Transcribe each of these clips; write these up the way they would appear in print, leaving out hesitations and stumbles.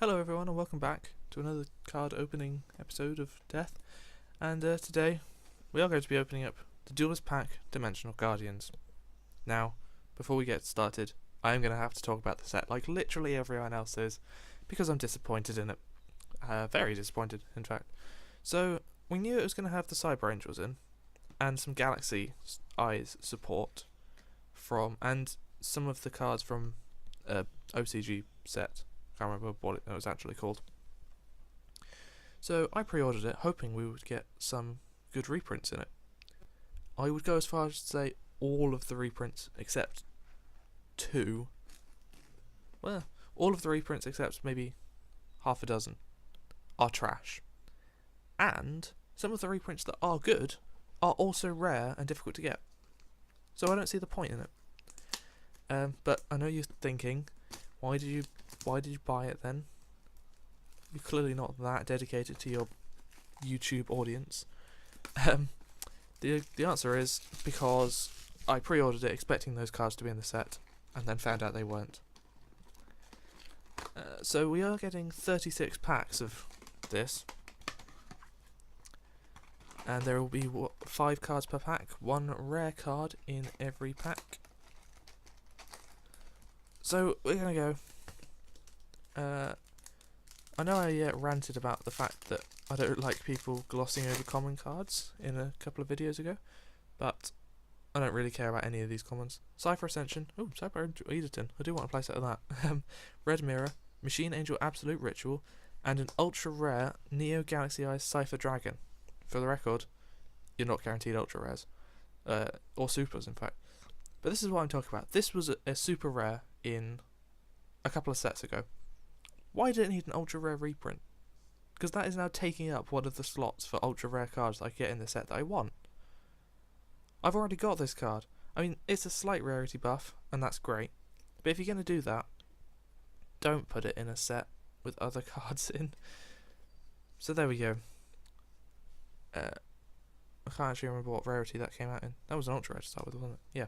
Hello everyone and welcome back to another card opening episode of Death. And today we are going to be opening up the Duelist pack Dimensional Guardians. Now, before we get started, I am going to have to talk about the set like literally everyone else is, because I'm disappointed in it. Very disappointed, in fact. So, we knew it was going to have the Cyber Angels in, and some Galaxy Eyes support from, and some of the cards from OCG set. Can't remember what it was actually called. So I pre-ordered it, hoping we would get some good reprints in it. I would go as far as to say all of the reprints except two. Well, all of the reprints except maybe half a dozen are trash. And some of the reprints that are good are also rare and difficult to get. So I don't see the point in it. But I know you're thinking, why did you buy it then? You're clearly not that dedicated to your YouTube audience. The answer is because I pre-ordered it expecting those cards to be in the set, and then found out they weren't. So we are getting 36 packs of this, and there will be 5 cards per pack, 1 rare card in every pack. So we're gonna go. I know I ranted about the fact that I don't like people glossing over common cards in a couple of videos ago, but I don't really care about any of these commons. Cypher Ascension, Cyber Editon, I do want a playset of that. Red Mirror, Machine Angel Absolute Ritual, and an ultra rare Neo Galaxy Eyes Cypher Dragon. For the record, you're not guaranteed ultra rares, or supers in fact. But this is what I'm talking about. This was a super rare in a couple of sets ago. Why did it need an ultra rare reprint? Because that is now taking up one of the slots for ultra rare cards that I get in the set that I want. I've already got this card. I mean, it's a slight rarity buff, and that's great. But if you're going to do that, don't put it in a set with other cards in. So there we go. I can't actually remember what rarity that came out in. That was an ultra rare to start with, wasn't it? Yeah.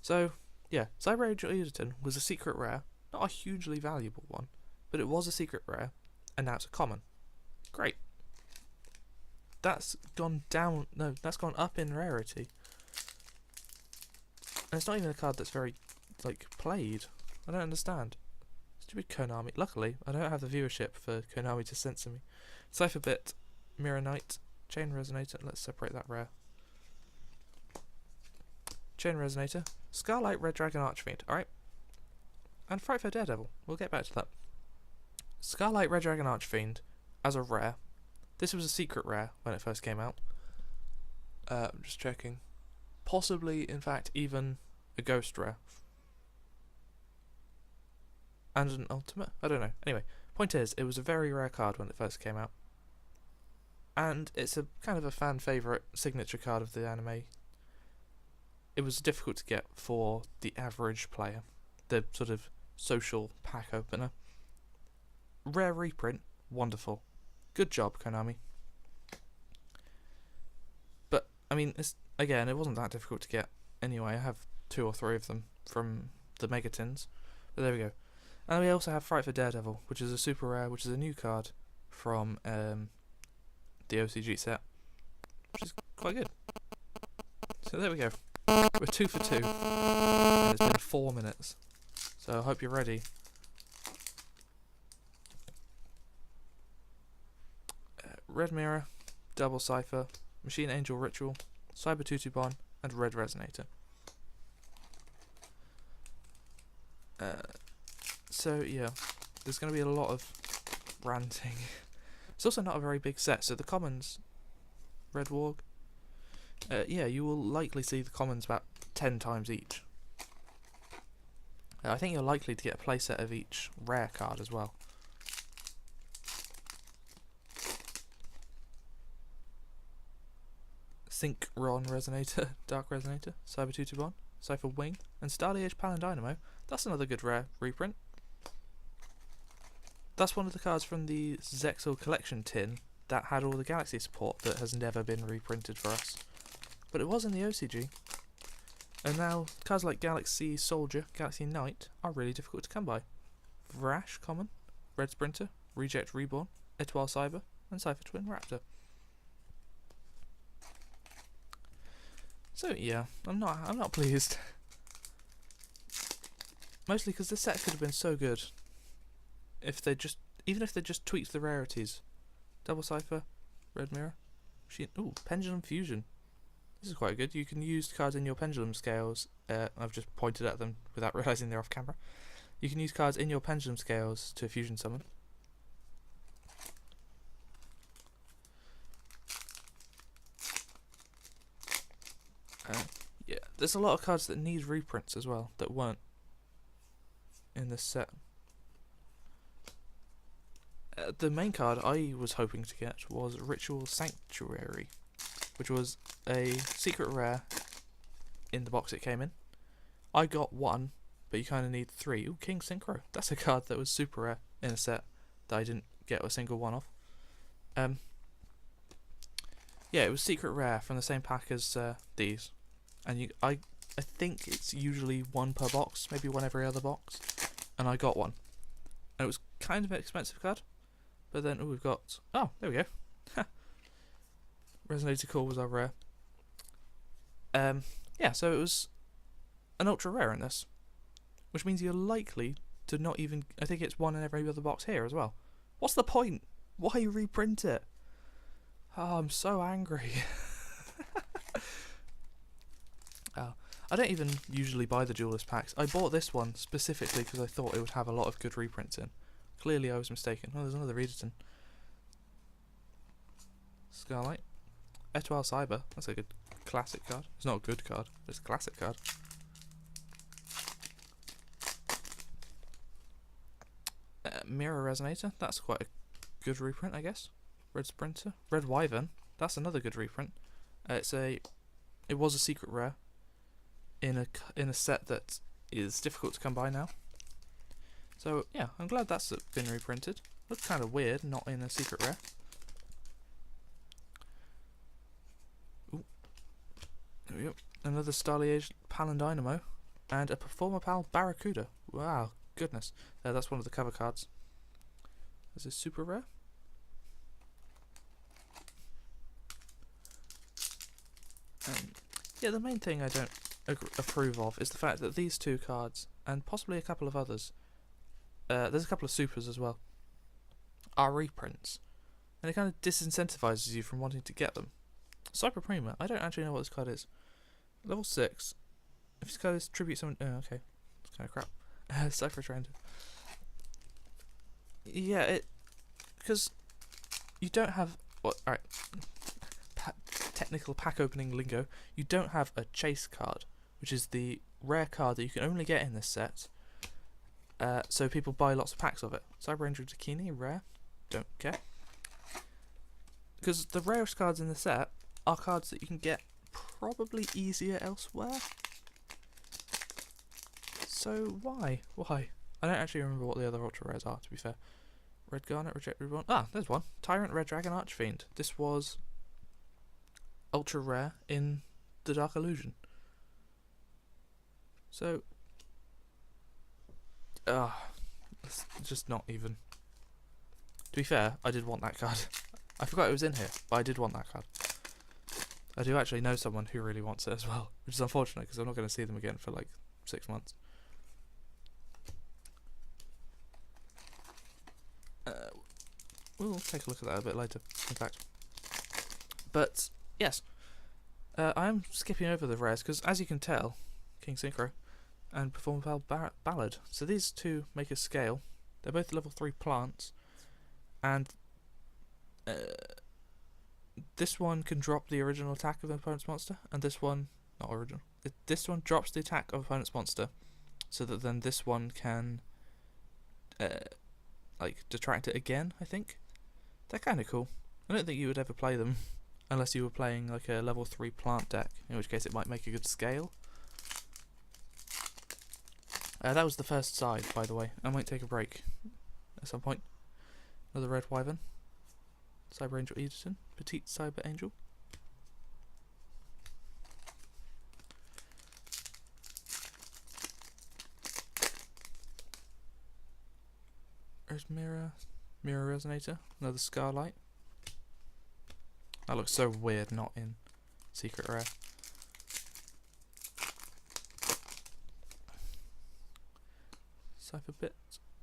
So, yeah, Cyber Angel Editon was a secret rare, not a hugely valuable one, but it was a secret rare, and now it's a common. Great. That's gone down, no, that's gone up in rarity. And it's not even a card that's very, played. I don't understand. Stupid Konami. Luckily, I don't have the viewership for Konami to censor me. Cypher Bit, Mirror Knight, Chain Resonator, let's separate that rare. Chain Resonator, Scarlight Red Dragon Archfiend, alright. And Frightful Daredevil, we'll get back to that. Scarlight Red Dragon Archfiend, as a rare. This was a secret rare when it first came out. I'm just checking. Possibly, in fact, even a ghost rare. And an ultimate? I don't know. Anyway, point is, it was a very rare card when it first came out. And it's a kind of a fan favourite signature card of the anime. It was difficult to get for the average player. The sort of social pack opener. Rare reprint, wonderful. Good job, Konami. But, I mean, it wasn't that difficult to get. Anyway, I have 2 or 3 of them from the Megatins. But there we go. And we also have Frightful Daredevil, which is a super rare, which is a new card from the OCG set, which is quite good. So there we go. We're 2 for 2, and it's been 4 minutes. So I hope you're ready. Red Mirror, Double Cypher, Machine Angel Ritual, Cyber Tutubon, and Red Resonator. So yeah, there's going to be a lot of ranting. It's also not a very big set, so the commons, Red Warg, yeah, you will likely see the commons about 10 times each. I think you're likely to get a playset of each rare card as well. Synchron Resonator, Dark Resonator, Cyber Tutubon, Cypher Wing, and Starly Age Palandynamo. That's another good rare reprint. That's one of the cards from the Zexal Collection tin that had all the Galaxy support that has never been reprinted for us. But it was in the OCG. And now, cards like Galaxy Soldier, Galaxy Knight are really difficult to come by. Vrash, common. Red Sprinter, Reject Reborn, Etoile Cyber, and Cypher Twin Raptor. So yeah, I'm not pleased. Mostly because this set could have been so good if they just, even if they just tweaked the rarities. Double Cypher, Red Mirror, ooh, Pendulum Fusion. This is quite good. You can use cards in your pendulum scales. I've just pointed at them without realising they're off camera. You can use cards in your pendulum scales to fusion summon. Yeah, there's a lot of cards that need reprints as well that weren't in this set. The main card I was hoping to get was Ritual Sanctuary, which was a secret rare in the box it came in. I got one, but you kind of need 3. Ooh, King Synchro. That's a card that was super rare in a set that I didn't get a single one of. Yeah, it was secret rare from the same pack as these, and I think it's usually 1 per box, maybe 1 every other box, and I got one, and it was kind of an expensive card. But then we've got, oh, there we go. Resonator Core was our rare. Yeah, so it was an ultra rare in this, which means you're likely to not even, I think it's 1 in every other box here as well. What's the point? Why reprint it? Oh, I'm so angry. Oh, I don't even usually buy the Duelist packs. I bought this one specifically because I thought it would have a lot of good reprints in. Clearly I was mistaken. Oh, there's another Readerton. Scarlight. Etoile Cyber. That's a good classic card. It's not a good card, but it's a classic card. Mirror Resonator. That's quite a good reprint, I guess. Red Sprinter. Red Wyvern. That's another good reprint. It was a secret rare in a set that is difficult to come by now. So yeah, I'm glad that's been reprinted. Looks kind of weird, not in a secret rare. Ooh. There we go. Another Starliege Pal and Dynamo, and a Performer Pal Barracuda. Wow, goodness. That's one of the cover cards. Is this super rare? Yeah, the main thing I don't approve of is the fact that these 2 cards, and possibly a couple of others, there's a couple of supers as well, are reprints, and it kind of disincentivises you from wanting to get them. Cyber Prima, I don't actually know what this card is. Level 6. If this card is tribute someone, oh, okay, it's kind of crap. Cypher Trend. Yeah, because you don't have alright. Technical pack opening lingo. You don't have a chase card, which is the rare card that you can only get in this set. So people buy lots of packs of it. Cyber Angel Dakini, rare. Don't care. Because the rarest cards in the set are cards that you can get probably easier elsewhere. So why? Why? I don't actually remember what the other ultra rares are, to be fair. Red Garnet, Reject Reborn. Ah, there's one. Tyrant Red Dragon Archfiend. This was ultra rare in the Dark Illusion. So, it's just not even. To be fair, I did want that card. I forgot it was in here, but I did want that card. I do actually know someone who really wants it as well, which is unfortunate because I'm not going to see them again for like 6 months. We'll take a look at that a bit later, in fact. But, yes, I am skipping over the rares because, as you can tell, King Synchro and Performer Pal Ballad. So these 2 make a scale. They're both level 3 plants, and this one can drop the original attack of an opponent's monster, and this one, not original, this one drops the attack of opponent's monster, so that then this one can like detract it again, I think. They're kind of cool. I don't think you would ever play them unless you were playing like a level 3 plant deck, in which case it might make a good scale. That was the first side, by the way. I might take a break at some point. Another Red Wyvern. Cyber Angel Egerton. Petite Cyber Angel. There's Mirror Resonator, another Scarlight. That looks so weird, not in Secret Rare. Cypher Bit,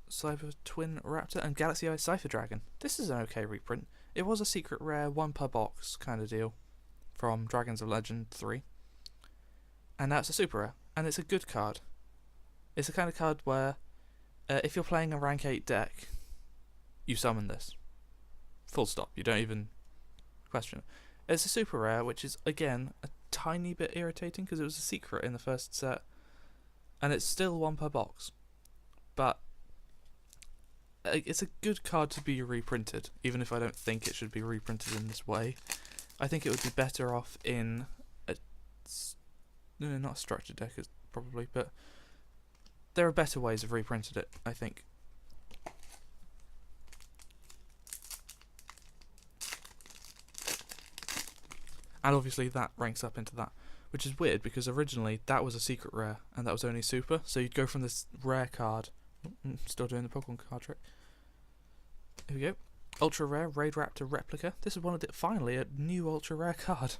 Cypher Twin Raptor, and Galaxy Eye Cypher Dragon. This is an okay reprint. It was a Secret Rare, one per box kind of deal from Dragons of Legend 3. And now it's a super rare, and it's a good card. It's the kind of card where, if you're playing a rank 8 deck, you summon this. Full stop. You don't even question it. It's a super rare, which is, again, a tiny bit irritating because it was a secret in the first set. And it's still one per box. But it's a good card to be reprinted, even if I don't think it should be reprinted in this way. I think it would be better off in a... No, not a structured deck, probably, but there are better ways of reprinting it, I think. And obviously that ranks up into that, which is weird because originally that was a secret rare and that was only super, so you'd go from this rare card. Still doing the Pokemon card trick. Here we go. Ultra rare Raid Raptor replica. This is finally a new ultra rare card.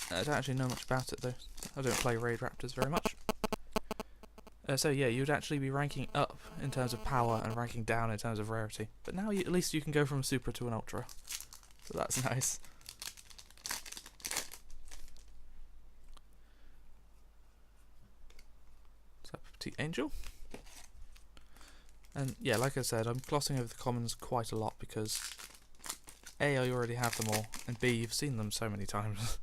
I don't actually know much about it though. I don't play Raid Raptors very much. So yeah, you'd actually be ranking up in terms of power and ranking down in terms of rarity. But now at least you can go from a super to an ultra. So that's nice. Petite Angel. And yeah, like I said, I'm glossing over the commons quite a lot because A, I already have them all, and B, you've seen them so many times.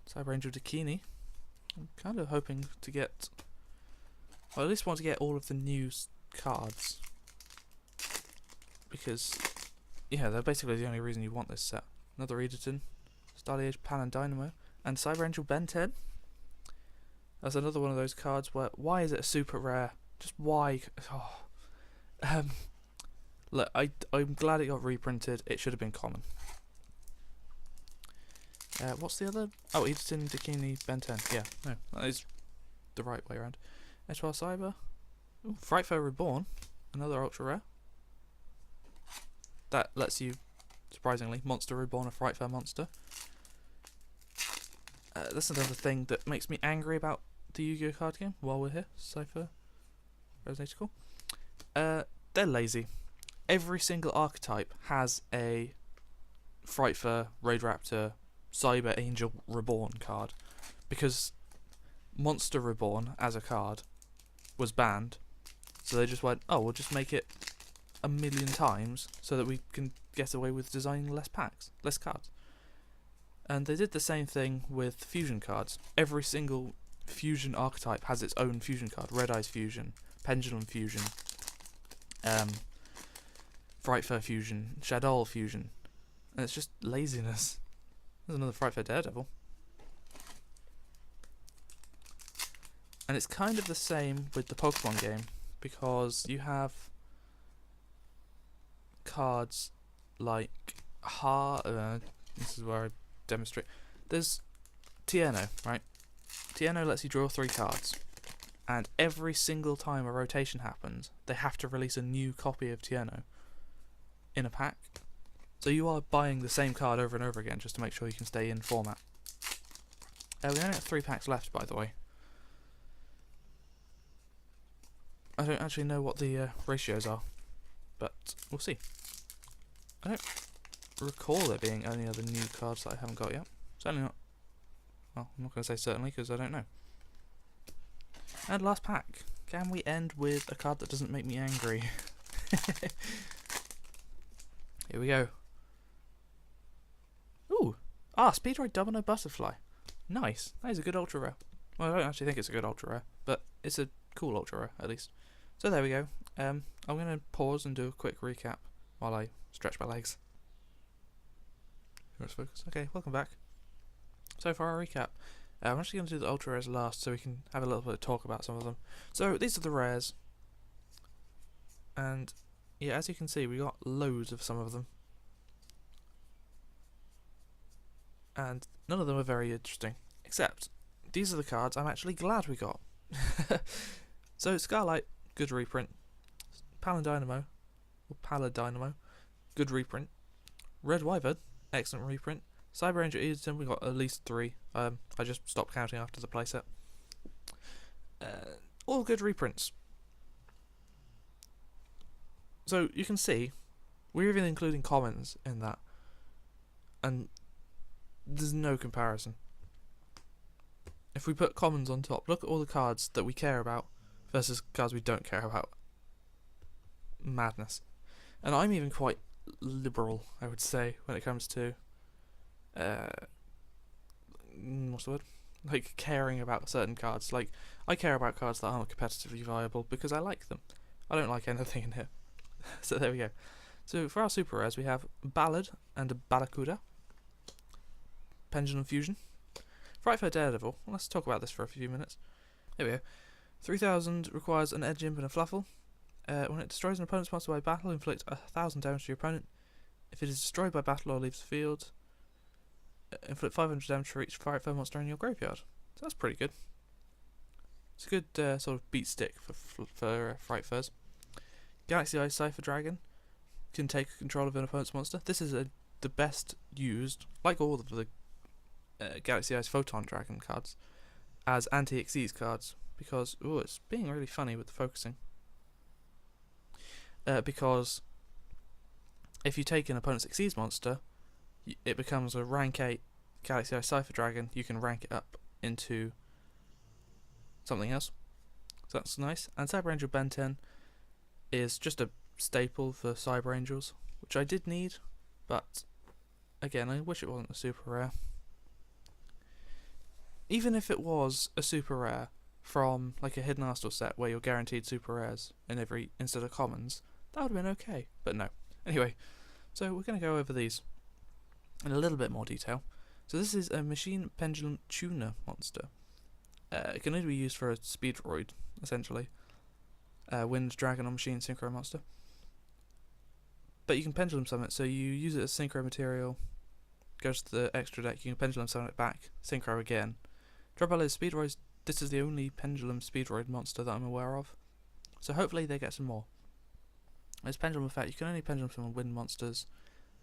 Cyber Angel Dakini. I'm kind of hoping to get, well, at least want to get all of the new cards because, yeah, they're basically the only reason you want this set. Another Egerton, Starly Age Pan and Dynamo, and Cyber Angel Ben 10. That's another one of those cards where, why is it a super rare? Just why? Oh. Look, I'm glad it got reprinted. It should have been common. What's the other? Oh, Egerton, Dakini, Ben 10. Yeah, no, that is the right way around. Etoile Cyber. Ooh, Frightfur Reborn. Another ultra rare. That lets you, surprisingly, Monster Reborn a Frightfur monster. That's another thing that makes me angry about the Yu-Gi-Oh card game while we're here. Cypher. Resonator, cool. They're lazy. Every single archetype has a Frightfur, Raid Raptor, Cyber Angel Reborn card. Because Monster Reborn as a card was banned. So they just went, oh, we'll just make it a million times so that we can get away with designing less packs, less cards. And they did the same thing with fusion cards. Every single fusion archetype has its own fusion card. Red Eyes Fusion, Pendulum Fusion, Frightfur Fusion, Shadow Fusion. And it's just laziness. There's another Frightfur Daredevil. And it's kind of the same with the Pokemon game, because you have cards like this is where I demonstrate. There's Tierno, right? Tierno lets you draw 3 cards, and every single time a rotation happens, they have to release a new copy of Tierno in a pack. So you are buying the same card over and over again just to make sure you can stay in format. We only have 3 packs left, by the way. I don't actually know what the ratios are, but we'll see. I don't recall there being any other new cards that I haven't got yet. Certainly not. Well, I'm not going to say certainly because I don't know. And last pack. Can we end with a card that doesn't make me angry? Here we go. Ooh! Speedride Domino Butterfly. Nice. That is a good ultra rare. Well, I don't actually think it's a good ultra rare, but it's a cool ultra rare, at least. So there we go. I'm going to pause and do a quick recap while I stretch my legs. Let's focus. Okay, welcome back. So for our recap, I'm actually going to do the ultra rares last so we can have a little bit of talk about some of them. So these are the rares. And yeah, as you can see, we got loads of some of them. And none of them are very interesting. Except, these are the cards I'm actually glad we got. So Scarlight, good reprint. Paladynamo, good reprint. Red Wyvern, excellent reprint. Cyber Ranger Eden, we got at least 3. I just stopped counting after the playset. All good reprints. So you can see, we're even including commons in that, and there's no comparison. If we put commons on top, look at all the cards that we care about versus cards we don't care about. Madness. And I'm even quite liberal, I would say, when it comes to what's the word? Like caring about certain cards. Like, I care about cards that aren't competitively viable because I like them. I don't like anything in here. So there we go. So for our super rares, we have Ballad and a Barracuda, Pendulum Fusion, Frightfur Daredevil. Let's talk about this for a few minutes. Here we go. 3000 requires an Edge Imp and a Fluffle. When it destroys an opponent's monster by battle, inflict 1000 damage to your opponent. If it is destroyed by battle or leaves the field, inflict 500 damage for each Frightfur monster in your graveyard. So that's pretty good. It's a good sort of beat stick for Frightfurs. Galaxy Eye Cypher Dragon can take control of an opponent's monster. This is the best used, like all of the Galaxy Eyes Photon Dragon cards, as anti-Xyz cards, because it's being really funny with the focusing. Because if you take an opponent's Xyz monster, it becomes a rank 8 Galaxy Eye Cypher Dragon. You can rank it up into something else. So that's nice. And Cyber Angel Ben 10 is just a staple for Cyber Angels, which I did need, but again, I wish it wasn't a super rare. Even if it was a super rare from like a Hidden Arsenal set where you're guaranteed super rares in every instead of commons, that would have been okay, but no. Anyway, so we're going to go over these in a little bit more detail. So this is a Machine Pendulum Tuner monster. It can only be used for a speed droid, essentially. Wind, Dragon, or Machine Synchro monster. But you can pendulum summon it, so you use it as synchro material, goes to the extra deck, you can pendulum summon it back, synchro again. Drop out is Speedroids. This is the only pendulum Speedroid monster that I'm aware of, so hopefully they get some more. As pendulum effect, you can only pendulum summon wind monsters.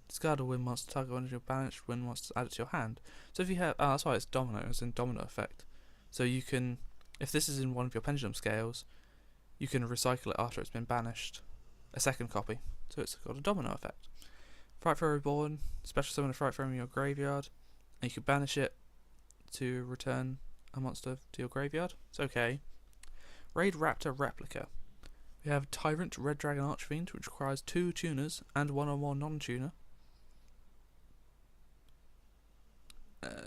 Discard a wind monster, target one of your banished wind monsters, add it to your hand. So if you have, that's why it's domino, it's in domino effect. So you can, if this is in one of your pendulum scales, you can recycle it after it's been banished, a second copy. So it's got a domino effect. Frightfur Reborn, special summon a Frightfur in your graveyard, and you can banish it to return a monster to your graveyard. It's okay. Raid Raptor Replica. We have Tyrant Red Dragon Archfiend, which requires 2 tuners and 1 or more non-tuner.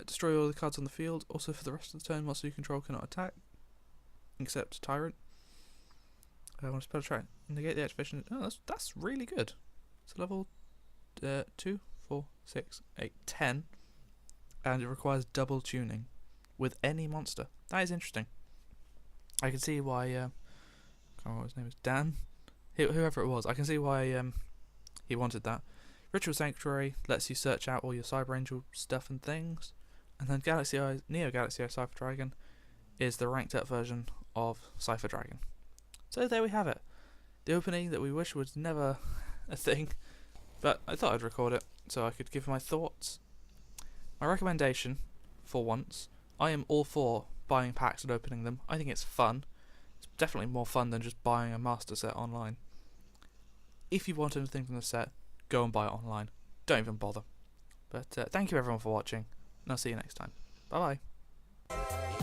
Destroy all the cards on the field. Also, for the rest of the turn, monster you control cannot attack, except Tyrant. I want to spell track. Negate the activation. Oh, that's really good. It's level 2, 4, 6, 8, 10, and it requires double tuning with any monster. That is interesting. I can see why. I can't remember what his name is. Dan, whoever it was. I can see why he wanted that. Ritual Sanctuary lets you search out all your Cyber Angel stuff and things, and then Neo Galaxy Eye Cypher Dragon is the ranked up version of Cypher Dragon. So there we have it. The opening that we wish was never a thing, but I thought I'd record it so I could give my thoughts. My recommendation, for once, I am all for buying packs and opening them. I think it's fun. It's definitely more fun than just buying a master set online. If you want anything from the set, go and buy it online. Don't even bother. But thank you everyone for watching, and I'll see you next time. Bye bye.